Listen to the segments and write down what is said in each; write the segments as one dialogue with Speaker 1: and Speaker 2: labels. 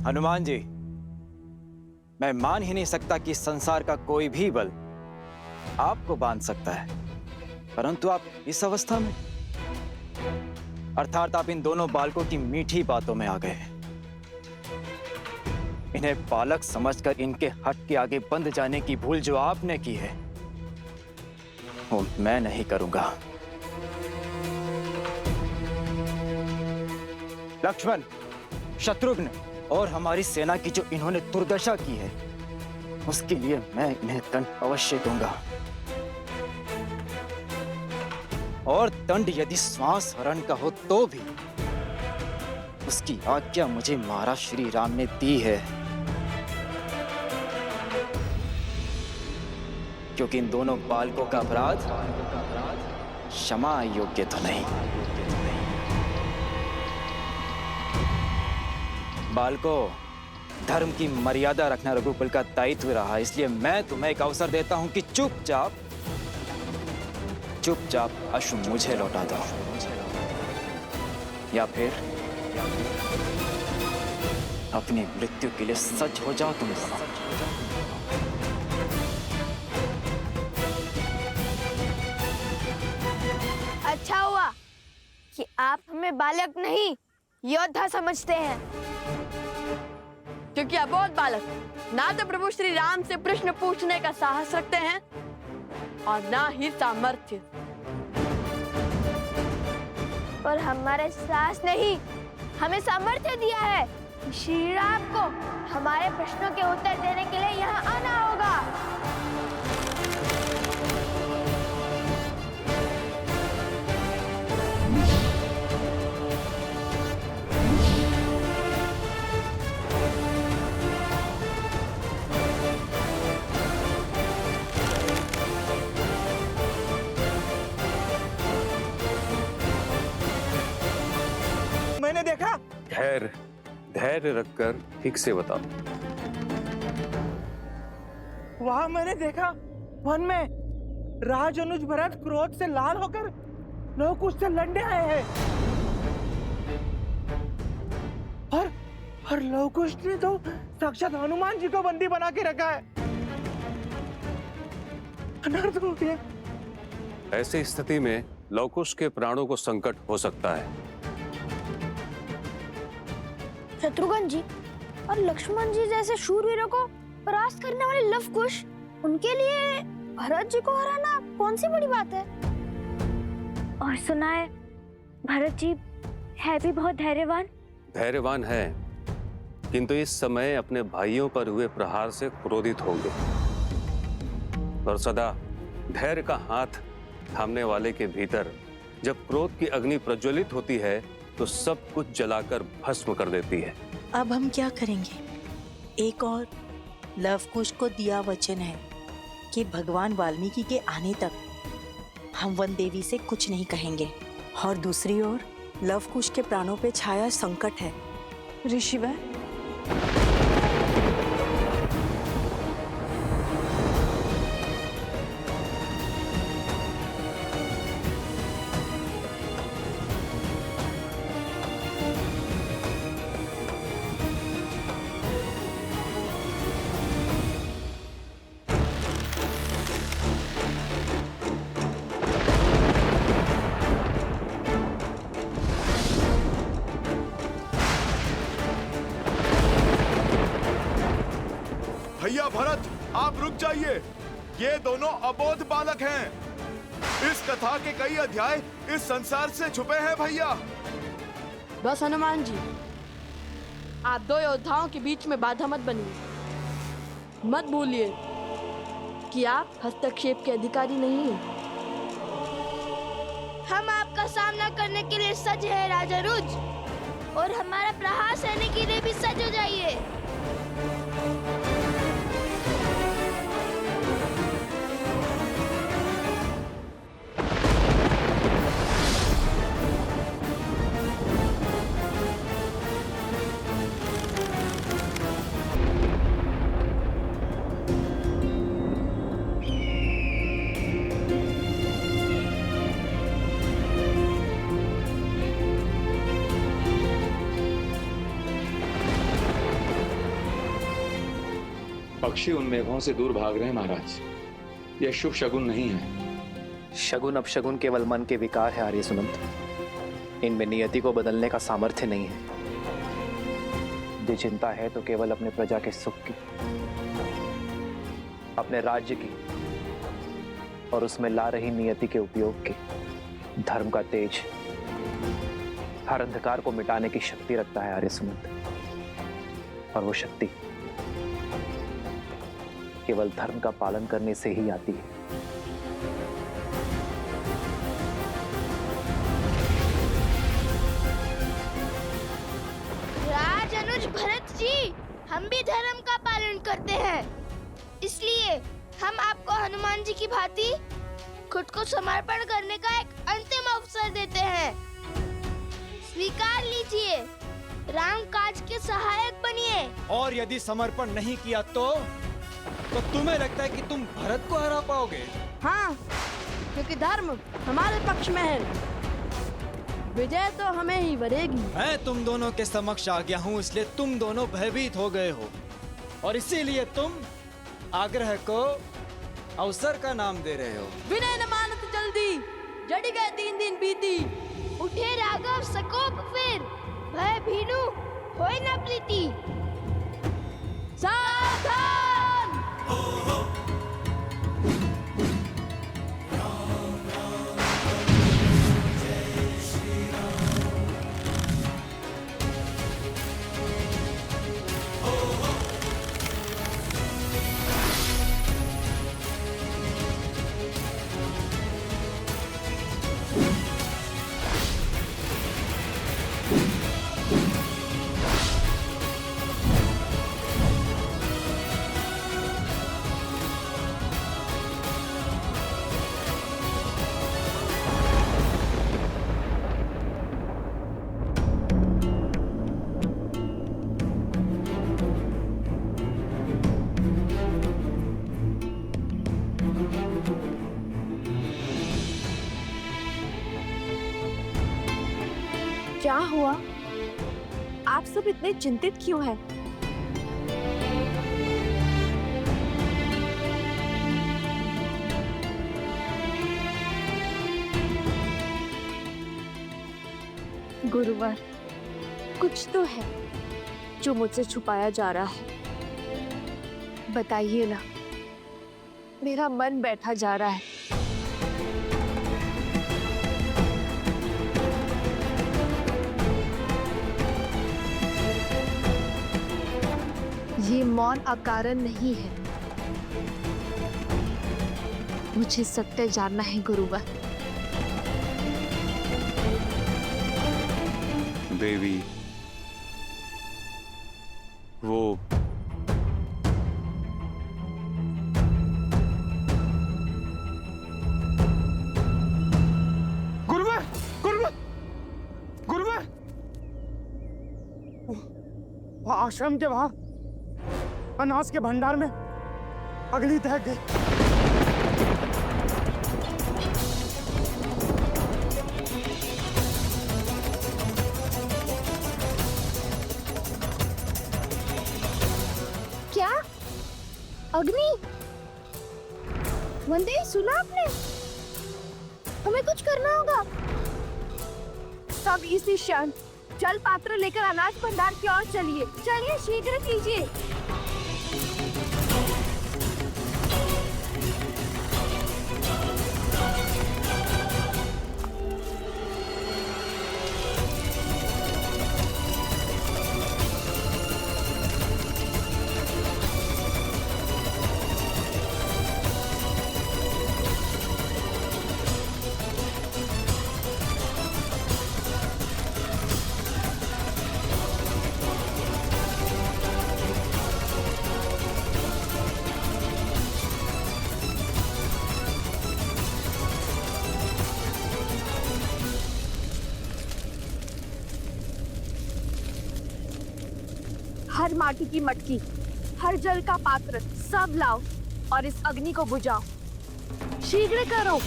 Speaker 1: हनुमान जी, मैं मान ही नहीं सकता कि संसार का कोई भी बल आपको बांध सकता है, परंतु आप इस अवस्था में, अर्थात आप इन दोनों बालकों की मीठी बातों में आ गए हैं। इन्हें बालक समझकर इनके हट के आगे बंद जाने की भूल जो आपने की है, वो मैं नहीं करूंगा। लक्ष्मण, शत्रुघ्न और हमारी सेना की जो इन्होंने दुर्दशा की है, उसके लिए मैं इन्हें दंड अवश्य दूंगा। और दंड यदि श्वास हरण का हो तो भी उसकी आज्ञा मुझे महाराज श्री राम ने दी है, क्योंकि इन दोनों बालकों का अपराध क्षमा योग्य तो नहीं। बालकों, धर्म की मर्यादा रखना रघुकुल का दायित्व रहा, इसलिए मैं तुम्हें एक अवसर देता हूं कि चुपचाप अश्व मुझे लौटा दो, या फिर अपनी मृत्यु के लिए सच हो जाओ तुम दोनों।
Speaker 2: अच्छा हुआ कि आप हमें बालक नहीं योद्धा समझते हैं,
Speaker 3: क्योंकि अबोध बालक ना तो प्रभु श्री राम से प्रश्न पूछने का साहस रखते हैं और ना ही सामर्थ्य।
Speaker 2: और हमारे साहस ने ही हमें सामर्थ्य दिया है। श्री राम को हमारे प्रश्नों के उत्तर देने के लिए यहाँ आना होगा।
Speaker 4: मैंने देखा।
Speaker 5: धैर्य रखकर ठीक से बताओ।
Speaker 4: वहां मैंने देखा, वन में राज अनुज भरत क्रोध से लाल होकर लवकुश से लड़ने आए हैं। और लवकुश ने तो साक्षात हनुमान जी को बंदी बना के रखा है। अनर्थ हो गया।
Speaker 5: ऐसी स्थिति में लवकुश के प्राणों को संकट हो सकता है।
Speaker 2: शत्रुघ्न जी और लक्ष्मण जी जैसे शूरवीरों को परास्त करने वाले लवकुश, उनके लिए भरत जी को हराना कौन सी बड़ी बात है। और सुना है भरत जी है भी बहुत
Speaker 5: धैर्यवान है, किंतु इस समय अपने भाइयों पर हुए प्रहार से क्रोधित होंगे। और सदा धैर्य का हाथ थामने वाले के भीतर जब क्रोध की अग्नि प्रज्वलित होती है तो सब कुछ जलाकर भस्म कर देती है।
Speaker 6: अब हम क्या करेंगे? एक और लवकुश को दिया वचन है कि भगवान वाल्मीकि के आने तक हम वन देवी से कुछ नहीं कहेंगे, और दूसरी ओर लवकुश के प्राणों पे छाया संकट है।
Speaker 3: ऋषिवर,
Speaker 7: भैया भरत, आप रुक जाइए। ये दोनों अबोध बालक हैं। इस कथा के कई अध्याय इस संसार से छुपे हैं भैया।
Speaker 3: बस हनुमान जी, आप दो योद्धाओं के बीच में बाधा मत बनिए। मत भूलिए कि आप हस्तक्षेप के अधिकारी नहीं हैं।
Speaker 2: हम आपका सामना करने के लिए सज्ज है राजा रुज, और हमारा प्रहार सहने के लिए भी सज्ज हो जाइए।
Speaker 8: पक्षी उन मेघों से दूर भाग रहे हैं महाराज। यह शुभ शगुन नहीं है।
Speaker 9: शगुन अपशगुन केवल मन के विकार है आर्य सुमंत। इनमें नियति को बदलने का सामर्थ्य नहीं है। यदि चिंता है तो केवल अपने प्रजा के सुख की, अपने राज्य की और उसमें ला रही नियति के उपयोग की। धर्म का तेज हर अंधकार को मिटाने की शक्ति रखता है आर्य सुमंत, और वो शक्ति केवल धर्म का पालन करने से ही आती है।
Speaker 2: राज अनुज भरत जी, हम भी धर्म का पालन करते हैं, इसलिए हम आपको हनुमान जी की भांति खुद को समर्पण करने का एक अंतिम अवसर देते हैं। स्वीकार लीजिए, राम काज के सहायक बनिए।
Speaker 1: और यदि समर्पण नहीं किया तो तुम्हें लगता है कि तुम भरत को हरा पाओगे?
Speaker 3: हाँ, क्योंकि धर्म हमारे पक्ष में है। विजय तो हमें ही वरेगी।
Speaker 1: मैं तुम दोनों के समक्ष आ गया हूँ, इसलिए तुम दोनों भयभीत हो गए हो और इसीलिए तुम आग्रह को अवसर का नाम दे रहे हो।
Speaker 3: विनय न मानत जल्दी, जड़ी गए 3 दिन बीती।
Speaker 2: उठे राघव सकोप फिर, भय भीनु होय न प्रीति।
Speaker 3: सावधान!
Speaker 10: क्या हुआ? आप सब इतने चिंतित क्यों हैं? गुरुवर, कुछ तो है जो मुझसे छुपाया जा रहा है। बताइए ना, मेरा मन बैठा जा रहा है। ये मौन अकारण नहीं है, मुझे सत्य जानना है गुरुवर।
Speaker 8: देवी, वो
Speaker 4: गुरुवर, गुरुवर, गुरुवर, वहाँ आश्रम के वहाँ अनाज के भंडार में अग्नि दहक गई।
Speaker 2: क्या अग्नि? वंदे, सुना आपने? हमें कुछ करना होगा।
Speaker 10: सब इसी क्षण जल पात्र लेकर अनाज भंडार की ओर चलिए।
Speaker 2: चलिए, शीघ्र कीजिए।
Speaker 10: हर माटी की मटकी, हर जल का पात्र सब लाओ और इस अग्नि को बुझाओ। शीघ्र करो।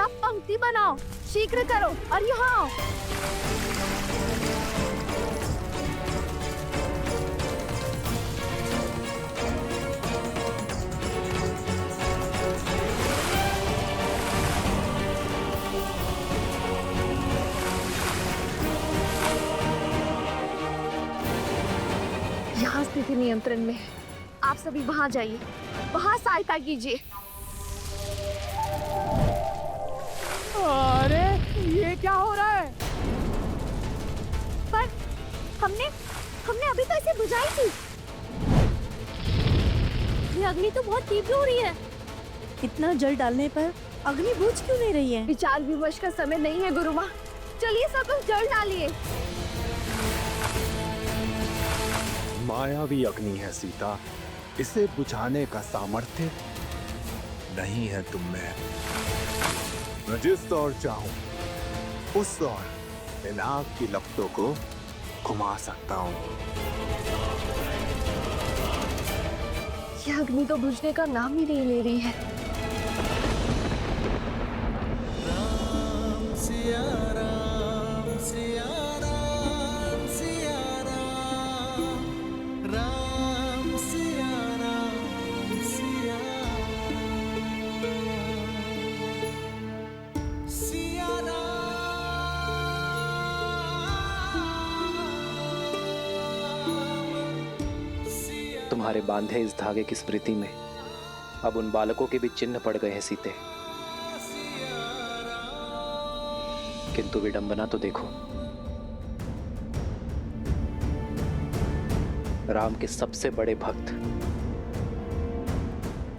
Speaker 10: चुपचाप पंक्ति बनाओ, शीघ्र करो और यहाँ आओ। यहाँ स्थिति नियंत्रण में है, आप सभी वहाँ जाइए, वहाँ सहायता कीजिए।
Speaker 4: अरे ये क्या हो रहा है?
Speaker 10: पर हमने अभी तो इसे बुझाई थी। ये अग्नि तो बहुत तीव्र हो रही है।
Speaker 6: इतना जल डालने पर अग्नि बुझ क्यों नहीं रही है?
Speaker 10: विचार विमर्श का समय नहीं है गुरुमा, चलिए सब लोग जल डालिए।
Speaker 11: मायावी अग्नि है सीता, इसे बुझाने का सामर्थ्य नहीं है तुम में। मैं जिस ओर चाहूं उस ओर इन आग की लपटों को घुमा सकता हूं।
Speaker 10: यह अग्नि तो बुझने का नाम ही नहीं ले रही है।
Speaker 12: राम सिया राम सिया राम सिया राम, राम सिया राम सिया सिया
Speaker 9: तुम्हारे बांधे इस धागे की स्मृति में अब उन बालकों के भी चिन्ह पड़ गए हैं सीते। किंतु विडंबना तो देखो, राम के सबसे बड़े भक्त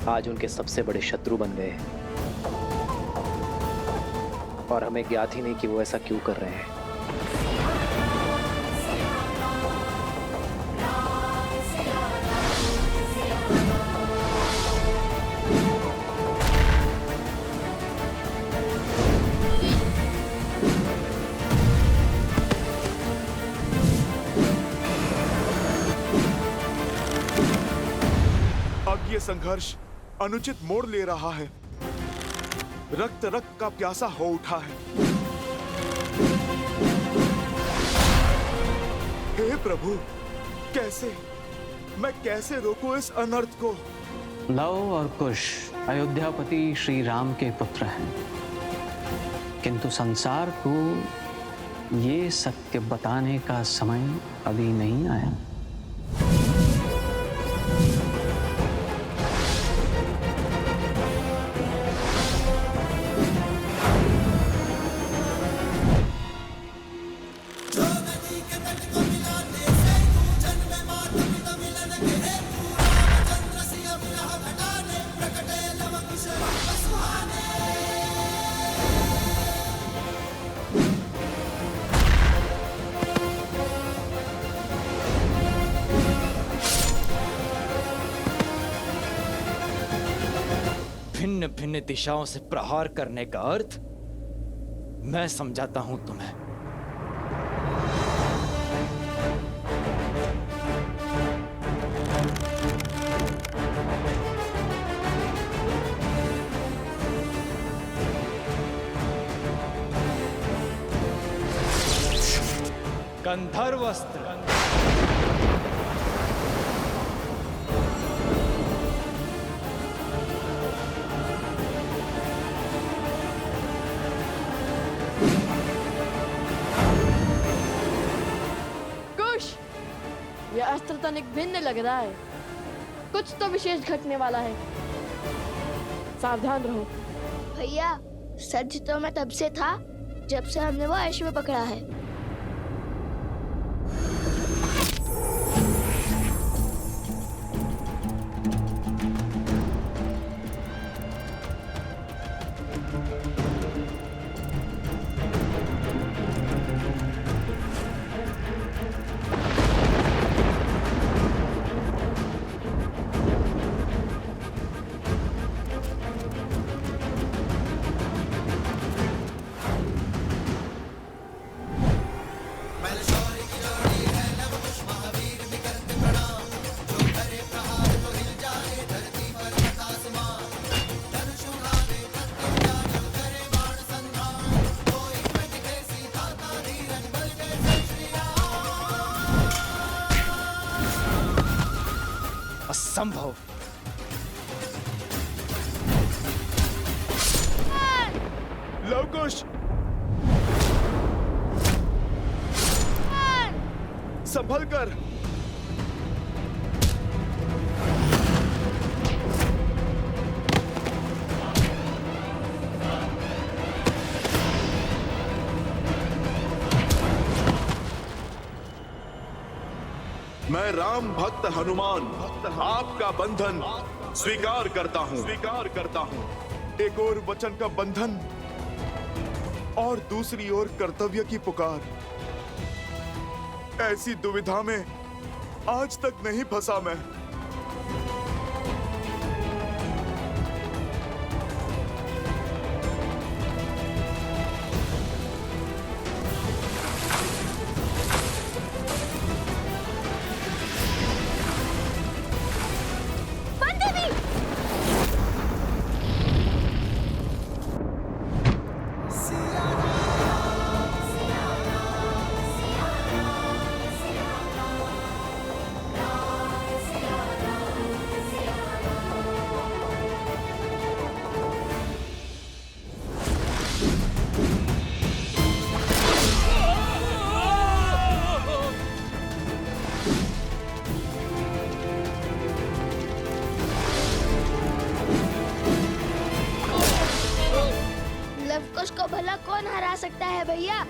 Speaker 9: आज उनके सबसे बड़े शत्रु बन गए हैं और हमें ज्ञात ही नहीं कि वो ऐसा क्यों कर रहे हैं।
Speaker 7: अब ये संघर्ष अनुचित मोड़ ले रहा है। रक्त रक्त का प्यासा हो उठा है। हे प्रभु, मैं कैसे रोकूं इस अनर्थ को?
Speaker 13: लव और कुश अयोध्यापति श्री राम के पुत्र हैं, किंतु संसार को ये सत्य बताने का समय अभी नहीं आया।
Speaker 1: भिन्न भिन्न दिशाओं से प्रहार करने का अर्थ मैं समझाता हूं तुम्हें। गंधर्व अस्त्र,
Speaker 3: यह अस्त्र तनिक भिन्न लग रहा है, कुछ तो विशेष घटने वाला है, सावधान रहो।
Speaker 2: भैया, सच तो मैं तब से था जब से हमने वो अश्व पकड़ा है।
Speaker 4: असंभव।
Speaker 7: लवकुश, संभल कर। मैं राम भक्त हनुमान आपका बंधन स्वीकार करता हूं। एक ओर वचन का बंधन और दूसरी ओर कर्तव्य की पुकार। ऐसी दुविधा में आज तक नहीं फंसा मैं।
Speaker 2: लवकुश को भला कौन हरा सकता है भैया?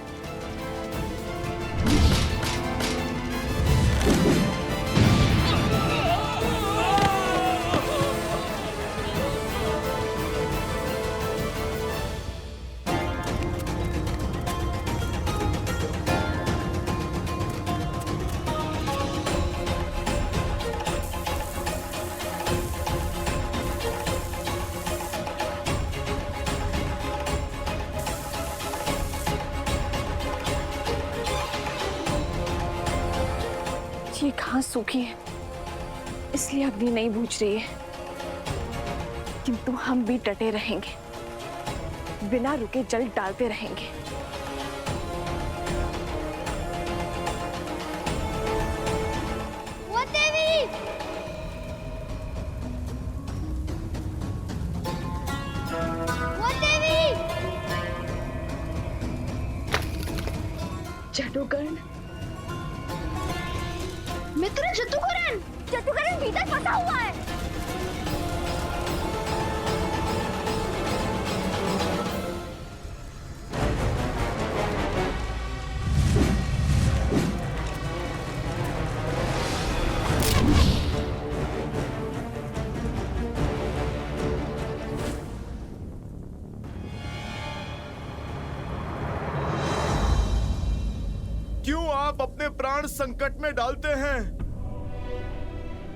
Speaker 10: ये घास सूखी है, इसलिए अग्नि नहीं बुझ रही है, किंतु हम भी डटे रहेंगे, बिना रुके जल डालते रहेंगे।
Speaker 2: वो देवी! वो देवी!
Speaker 10: जटुकर्ण,
Speaker 2: मित्र जटुकर्ण! जटुकर्ण भीतर फंसा हुआ है।
Speaker 7: क्यों आप अपने प्राण संकट में डालते हैं?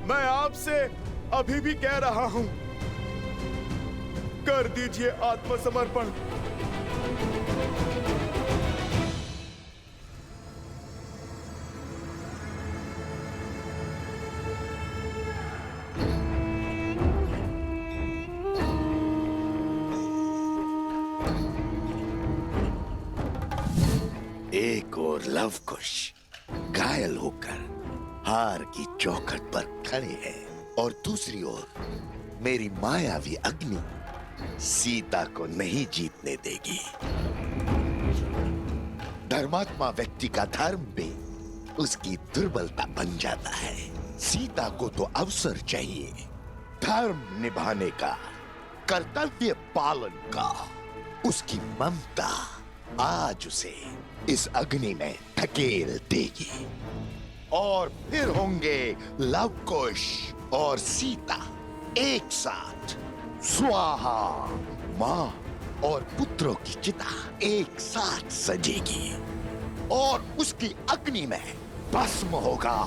Speaker 7: मैं आपसे अभी भी कह रहा हूं, कर दीजिए आत्मसमर्पण।
Speaker 14: एक और लवकुश घायल होकर हार की चौखट पर खड़े हैं और दूसरी ओर मेरी मायावी अग्नि सीता को नहीं जीतने देगी। धर्मात्मा व्यक्ति का धर्म भी उसकी दुर्बलता बन जाता है। सीता को तो अवसर चाहिए, धर्म निभाने का, कर्तव्य पालन का। उसकी ममता आज उसे इस अग्नि में धकेल देगी और फिर होंगे लवकुश और सीता एक साथ। स्वाहा, मां और पुत्रों की चिता एक साथ सजेगी और उसकी अग्नि में भस्म होगा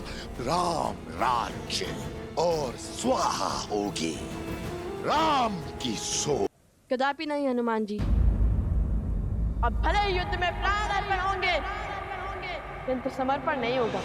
Speaker 14: राम राज्य और स्वाहा होगी राम की सोच।
Speaker 3: कदापि नहीं हनुमान जी, अब भले ही युद्ध में प्राण अर्पण होंगे, किंतु समर्पण नहीं होगा।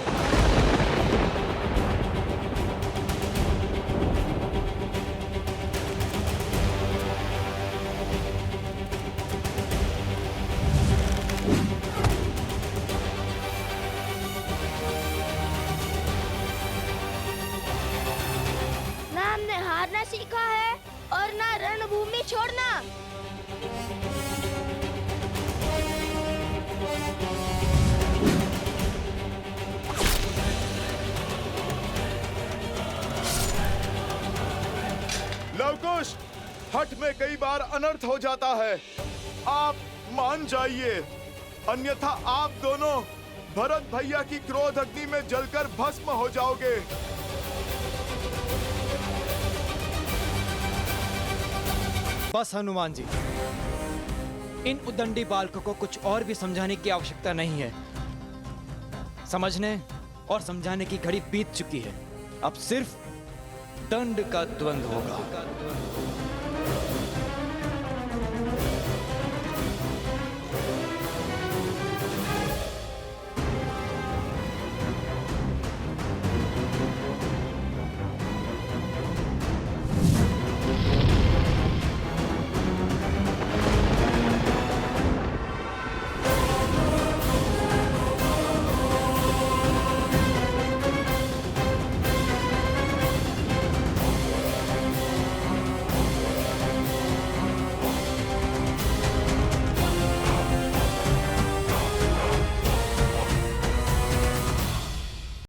Speaker 7: हठ में कई बार अनर्थ हो जाता है। आप मान जाइए, अन्यथा आप दोनों भरत भैया की क्रोध अग्नि में जलकर भस्म हो जाओगे।
Speaker 15: बस हनुमान जी, इन उद्दंडी बालकों को कुछ और भी समझाने की आवश्यकता नहीं है। समझने और समझाने की घड़ी बीत चुकी है। अब सिर्फ दंड का द्वंद्व होगा।